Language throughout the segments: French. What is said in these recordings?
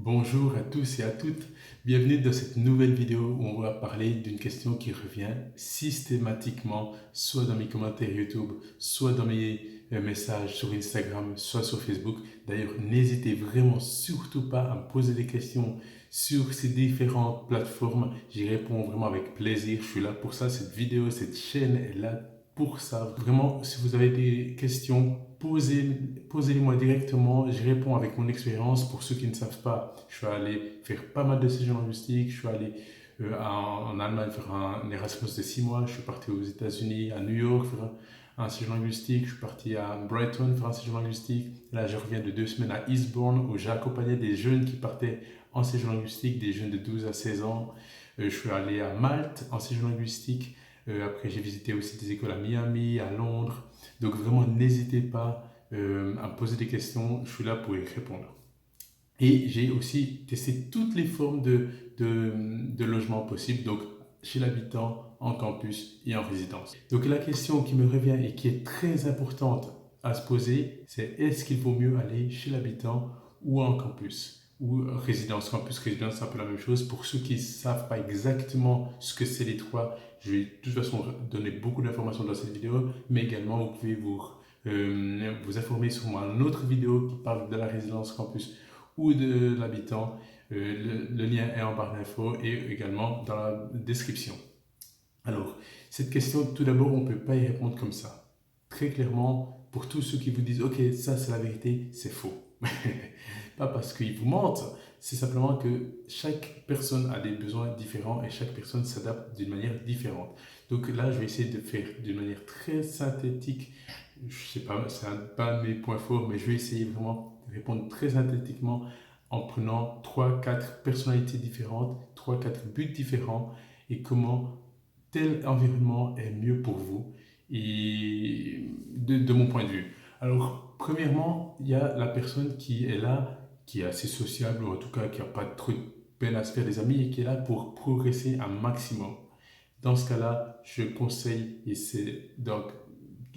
Bonjour à tous et à toutes, bienvenue dans cette nouvelle vidéo où on va parler d'une question qui revient systématiquement, soit dans mes commentaires YouTube, soit dans mes messages sur Instagram, soit sur Facebook. D'ailleurs, n'hésitez vraiment surtout pas à me poser des questions sur ces différentes plateformes. J'y réponds vraiment avec plaisir, je suis là pour ça, cette vidéo, cette chaîne est là pour ça. Vraiment, si vous avez des questions, posez-les-moi directement. Je réponds avec mon expérience. Pour ceux qui ne savent pas, je suis allé faire pas mal de séjours linguistiques. Je suis allé en Allemagne faire un Erasmus de 6 mois. Je suis parti aux États-Unis, à New York, faire un séjour linguistique. Je suis parti à Brighton faire un séjour linguistique. Là, je reviens de 2 semaines à Eastbourne où j'ai accompagné des jeunes qui partaient en séjour linguistique, des jeunes de 12 à 16 ans. Je suis allé à Malte en séjour linguistique. Après, j'ai visité aussi des écoles à Miami, à Londres. Donc vraiment, n'hésitez pas à me poser des questions. Je suis là pour y répondre. Et j'ai aussi testé toutes les formes de logement possibles. Donc, chez l'habitant, en campus et en résidence. Donc, la question qui me revient et qui est très importante à se poser, c'est est-ce qu'il vaut mieux aller chez l'habitant ou en campus ou résidence. Campus, résidence, c'est un peu la même chose. Pour ceux qui ne savent pas exactement ce que c'est les trois, je vais de toute façon donner beaucoup d'informations dans cette vidéo, mais également vous pouvez vous informer sur une autre vidéo qui parle de la résidence campus ou de l'habitant. Le lien est en barre d'infos et également dans la description. Alors, cette question, tout d'abord, on ne peut pas y répondre comme ça. Très clairement, pour tous ceux qui vous disent ok, ça c'est la vérité, c'est faux. Pas parce qu'ils vous mentent, c'est simplement que chaque personne a des besoins différents et chaque personne s'adapte d'une manière différente. Donc là, je vais essayer de faire d'une manière très synthétique. Je sais pas, c'est pas mes points forts, mais je vais essayer vraiment de répondre très synthétiquement en prenant 3-4 personnalités différentes, 3-4 buts différents et comment tel environnement est mieux pour vous et de mon point de vue. Alors, premièrement, il y a la personne qui est là, qui est assez sociable, ou en tout cas qui n'a pas trop de peine à se faire des amis et qui est là pour progresser un maximum. Dans ce cas-là, je conseille, et c'est donc,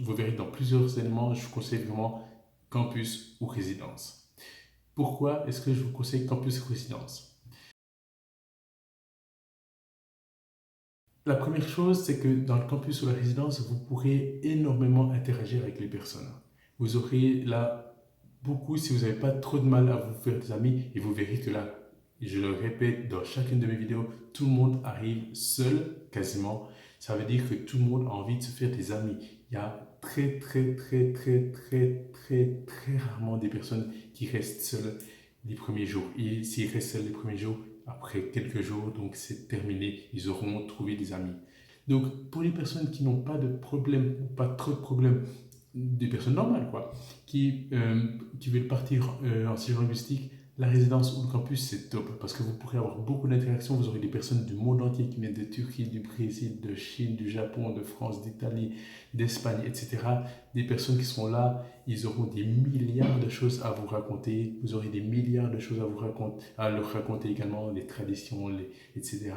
vous verrez dans plusieurs éléments, je vous conseille vraiment campus ou résidence. Pourquoi est-ce que je vous conseille campus ou résidence? La première chose, c'est que dans le campus ou la résidence, vous pourrez énormément interagir avec les personnes. Vous aurez là beaucoup, si vous n'avez pas trop de mal à vous faire des amis, et vous verrez que là, je le répète dans chacune de mes vidéos, tout le monde arrive seul, quasiment. Ça veut dire que tout le monde a envie de se faire des amis. Il y a très rarement des personnes qui restent seules les premiers jours. Et s'ils restent seuls les premiers jours, après quelques jours, donc c'est terminé, ils auront trouvé des amis. Donc pour les personnes qui n'ont pas de problème, ou pas trop de problèmes, des personnes normales quoi, qui veulent partir en séjour linguistique, la résidence ou le campus c'est top parce que vous pourrez avoir beaucoup d'interactions, vous aurez des personnes du monde entier qui viennent de Turquie, du Brésil, de Chine, du Japon, de France, d'Italie, d'Espagne, etc. Des personnes qui sont là, ils auront des milliards de choses à vous raconter, vous aurez des milliards de choses à vous raconter, à leur raconter également, les traditions, etc.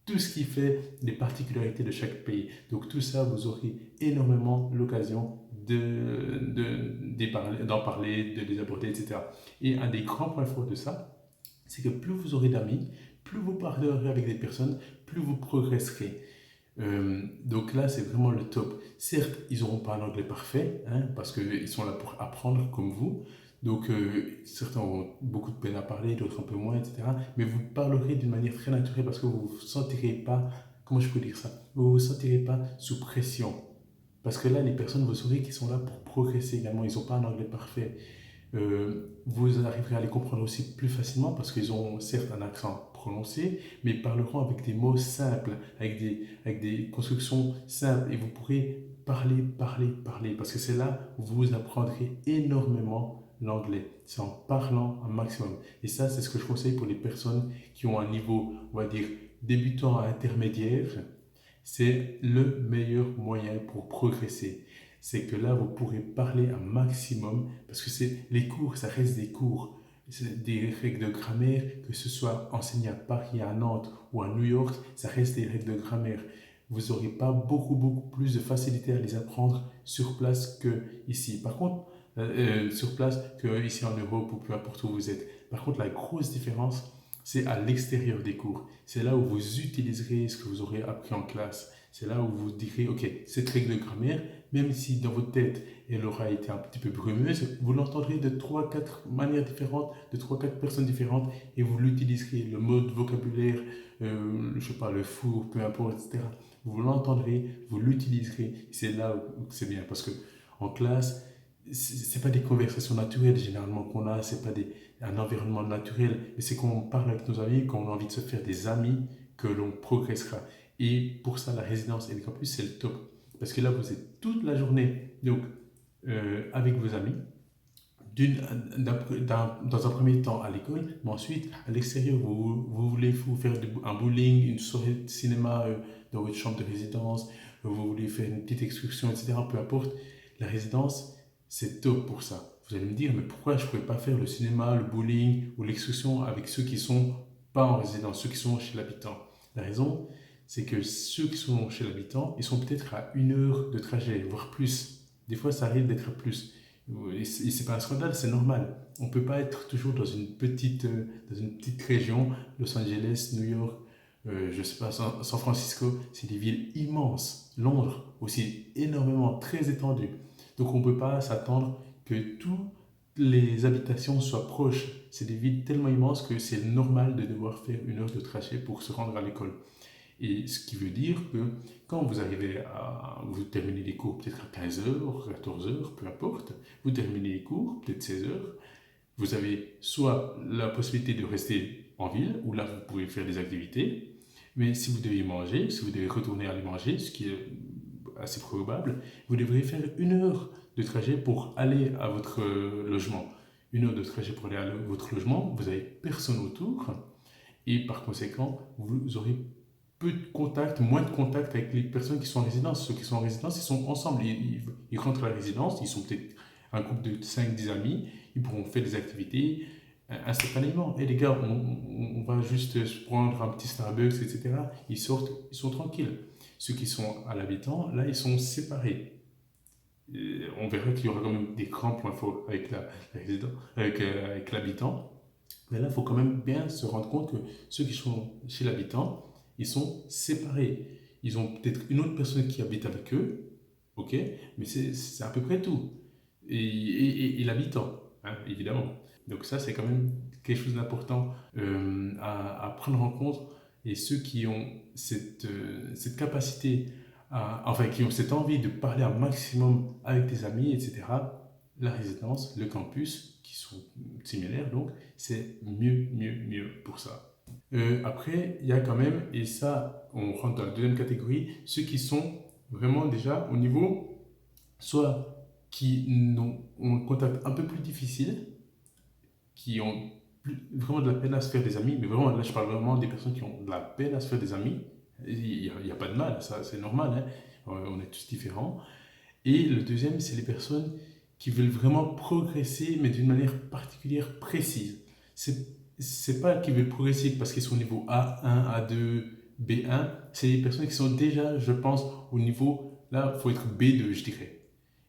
Tout ce qui fait les particularités de chaque pays. Donc tout ça, vous aurez énormément l'occasion d'en parler, de les aborder, etc. Et un des grands points forts de ça, c'est que plus vous aurez d'amis, plus vous parlerez avec des personnes, plus vous progresserez. Donc là, c'est vraiment le top. Certes, ils n'auront pas un anglais parfait, hein, parce qu'ils sont là pour apprendre comme vous. Donc, certains auront beaucoup de peine à parler, d'autres un peu moins, etc. Mais vous parlerez d'une manière très naturelle parce que vous ne vous sentirez pas, comment je peux dire ça, vous ne vous sentirez pas sous pression. Parce que là, les personnes, vous saurez qu'ils sont là pour progresser également. Ils n'ont pas un anglais parfait. Vous arriverez à les comprendre aussi plus facilement parce qu'ils ont certes un accent prononcé, mais ils parleront avec des mots simples, avec des constructions simples et vous pourrez parler parce que c'est là où vous apprendrez énormément l'anglais. C'est en parlant un maximum. Et ça, c'est ce que je conseille pour les personnes qui ont un niveau, on va dire, débutant à intermédiaire. C'est le meilleur moyen pour progresser. C'est que là, vous pourrez parler un maximum parce que les cours, ça reste des cours. C'est des règles de grammaire, que ce soit enseigné à Paris, à Nantes ou à New York, ça reste des règles de grammaire. Vous n'aurez pas beaucoup plus de facilité à les apprendre sur place que ici. Par contre, sur place qu'ici en Europe ou peu importe où vous êtes. Par contre, la grosse différence, c'est à l'extérieur des cours. C'est là où vous utiliserez ce que vous aurez appris en classe. C'est là où vous direz, ok, cette règle de grammaire, même si dans votre tête, elle aura été un petit peu brumeuse, vous l'entendrez de 3 4 manières différentes, de 3 4 personnes différentes, et vous l'utiliserez, le mode vocabulaire, je sais pas, le four, peu importe, etc. Vous l'entendrez, vous l'utiliserez, c'est là où c'est bien, parce que en classe, c'est pas des conversations naturelles généralement qu'on a, c'est pas un environnement naturel, mais c'est quand on parle avec nos amis, quand on a envie de se faire des amis, que l'on progressera. Et pour ça, la résidence et le campus, c'est le top. Parce que là, vous êtes toute la journée donc, avec vos amis, dans un premier temps à l'école, mais ensuite à l'extérieur, vous voulez vous faire un bowling, une soirée de cinéma dans votre chambre de résidence, vous voulez faire une petite excursion, etc. Peu importe, la résidence, c'est top pour ça. Vous allez me dire, mais pourquoi je ne pourrais pas faire le cinéma, le bowling ou l'excursion avec ceux qui ne sont pas en résidence, ceux qui sont chez l'habitant? La raison, c'est que ceux qui sont chez l'habitant, ils sont peut-être à 1 heure de trajet, voire plus. Des fois, ça arrive d'être à plus. Et c'est pas un scandale, c'est normal. On ne peut pas être toujours dans une petite région, Los Angeles, New York, je sais pas, San Francisco, c'est des villes immenses. Londres aussi, énormément, très étendues. Donc on ne peut pas s'attendre que toutes les habitations soient proches. C'est des villes tellement immenses que c'est normal de devoir faire 1 heure de trajet pour se rendre à l'école. Et ce qui veut dire que quand vous arrivez vous terminez les cours peut-être à 15 h, 14 h, peu importe, vous terminez les cours, peut-être 16 h, vous avez soit la possibilité de rester en ville, où là vous pouvez faire des activités, mais si vous devez manger, si vous devez retourner aller manger, ce qui est assez probable, vous devrez faire 1 heure de trajet pour aller à votre logement. 1 heure de trajet pour aller à votre logement, vous n'avez personne autour, et par conséquent, vous aurez peu de contact, moins de contact avec les personnes qui sont en résidence. Ceux qui sont en résidence, ils sont ensemble. Ils rentrent à la résidence, ils sont peut-être un couple de 5 10 amis, ils pourront faire des activités instantanément. Et les gars, on va juste se prendre un petit Starbucks, etc. Ils sortent, ils sont tranquilles. Ceux qui sont à l'habitant, là, ils sont séparés. On verra qu'il y aura quand même des grands points forts avec avec l'habitant. Mais là, il faut quand même bien se rendre compte que ceux qui sont chez l'habitant, ils sont séparés. Ils ont peut-être une autre personne qui habite avec eux, ok, mais c'est à peu près tout. Et l'habitant, hein, évidemment. Donc ça, c'est quand même quelque chose d'important à prendre en compte. Et ceux qui ont cette capacité, enfin, qui ont cette envie de parler un maximum avec des amis, etc., la résidence, le campus, qui sont similaires, donc c'est mieux pour ça. Après, il y a quand même, et ça, on rentre dans la deuxième catégorie, ceux qui sont vraiment déjà au niveau, soit qui ont un contact un peu plus difficile, qui ont vraiment de la peine à se faire des amis, mais vraiment, là, je parle vraiment des personnes qui ont de la peine à se faire des amis. Il n'y a pas de mal, ça, c'est normal, hein. On est tous différents. Et le deuxième, c'est les personnes qui veulent vraiment progresser, mais d'une manière particulière, précise. C'est pas qu'ils veulent progresser parce qu'ils sont au niveau A1, A2, B1. C'est les personnes qui sont déjà, je pense, au niveau, là, il faut être B2, je dirais.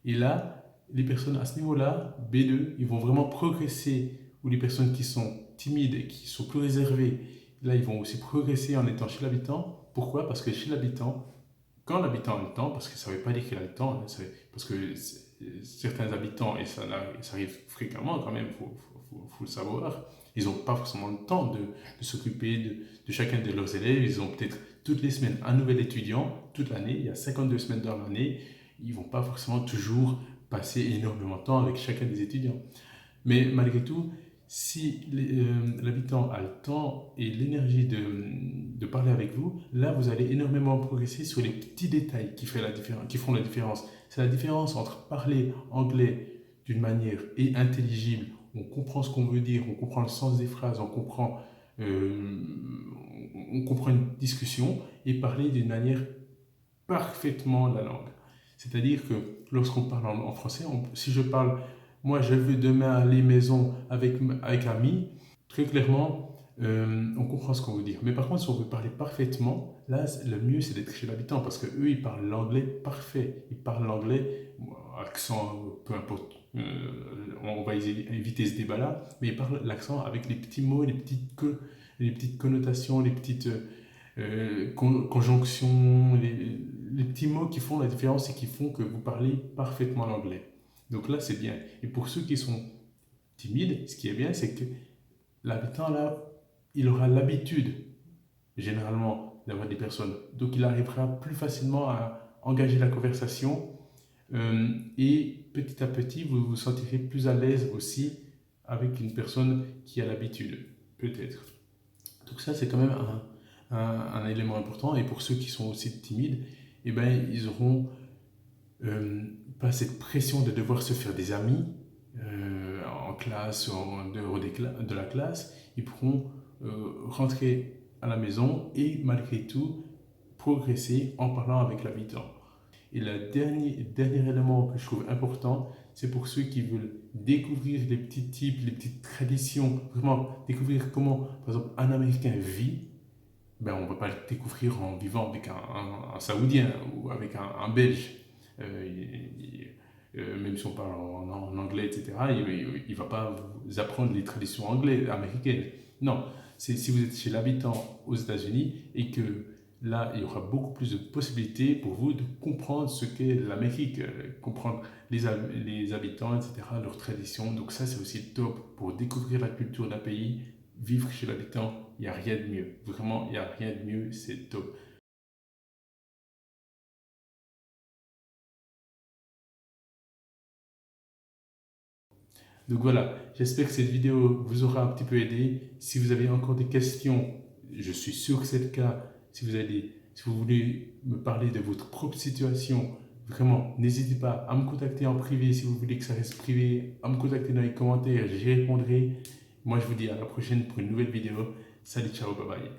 Et là, les personnes à ce niveau-là, B2, ils vont vraiment progresser. Ou les personnes qui sont timides et qui sont plus réservées, là, ils vont aussi progresser en étant chez l'habitant. Pourquoi? Parce que chez l'habitant, quand l'habitant a le temps, parce que ça ne veut pas dire qu'il a le temps, hein, parce que certains habitants, et ça arrive fréquemment quand même, faut le savoir, ils n'ont pas forcément le temps de s'occuper de chacun de leurs élèves. Ils ont peut-être toutes les semaines un nouvel étudiant, toute l'année, il y a 52 semaines dans l'année, ils ne vont pas forcément toujours passer énormément de temps avec chacun des étudiants. Mais malgré tout, si l'habitant a le temps et l'énergie de parler avec vous, là, vous allez énormément progresser sur les petits détails qui font la différence. C'est la différence entre parler anglais d'une manière intelligible, on comprend ce qu'on veut dire, on comprend le sens des phrases, euh, on comprend une discussion, et parler d'une manière parfaitement la langue. C'est-à-dire que lorsqu'on parle en français, si je parle moi je veux demain aller maison avec ami, très clairement, on comprend ce qu'on veut dire. Mais par contre, si on veut parler parfaitement, là, le mieux c'est d'être chez l'habitant parce qu'eux, ils parlent l'anglais parfait. Ils parlent l'anglais, accent, peu importe, on va éviter ce débat-là, mais il parle l'accent avec les petits mots, les petites connotations, les petites conjonctions, les petits mots qui font la différence et qui font que vous parlez parfaitement l'anglais. Donc là, c'est bien. Et pour ceux qui sont timides, ce qui est bien, c'est que l'habitant, là, il aura l'habitude, généralement, d'avoir des personnes. Donc il arrivera plus facilement à engager la conversation et petit à petit, vous vous sentirez plus à l'aise aussi avec une personne qui a l'habitude, peut-être. Donc ça, c'est quand même un élément important. Et pour ceux qui sont aussi timides, eh ben, ils n'auront pas cette pression de devoir se faire des amis en classe ou en dehors de la classe. Ils pourront rentrer à la maison et malgré tout progresser en parlant avec l'habitant. Et le dernier élément que je trouve important, c'est pour ceux qui veulent découvrir les petits types, les petites traditions, vraiment découvrir comment, par exemple, un Américain vit. Ben, on ne va pas le découvrir en vivant avec un Saoudien ou avec un Belge. Même si on parle en anglais, etc., il ne va pas vous apprendre les traditions anglaises, américaines. Non, si vous êtes chez l'habitant aux États-Unis et que là, il y aura beaucoup plus de possibilités pour vous de comprendre ce qu'est l'Amérique, comprendre les habitants, etc., leurs traditions. Donc ça, c'est aussi top pour découvrir la culture d'un pays, vivre chez l'habitant. Il n'y a rien de mieux. Vraiment, il n'y a rien de mieux, c'est top. Donc voilà, j'espère que cette vidéo vous aura un petit peu aidé. Si vous avez encore des questions, je suis sûr que c'est le cas. Si vous voulez me parler de votre propre situation, vraiment, n'hésitez pas à me contacter en privé si vous voulez que ça reste privé, à me contacter dans les commentaires, j'y répondrai. Moi, je vous dis à la prochaine pour une nouvelle vidéo. Salut, ciao, bye bye.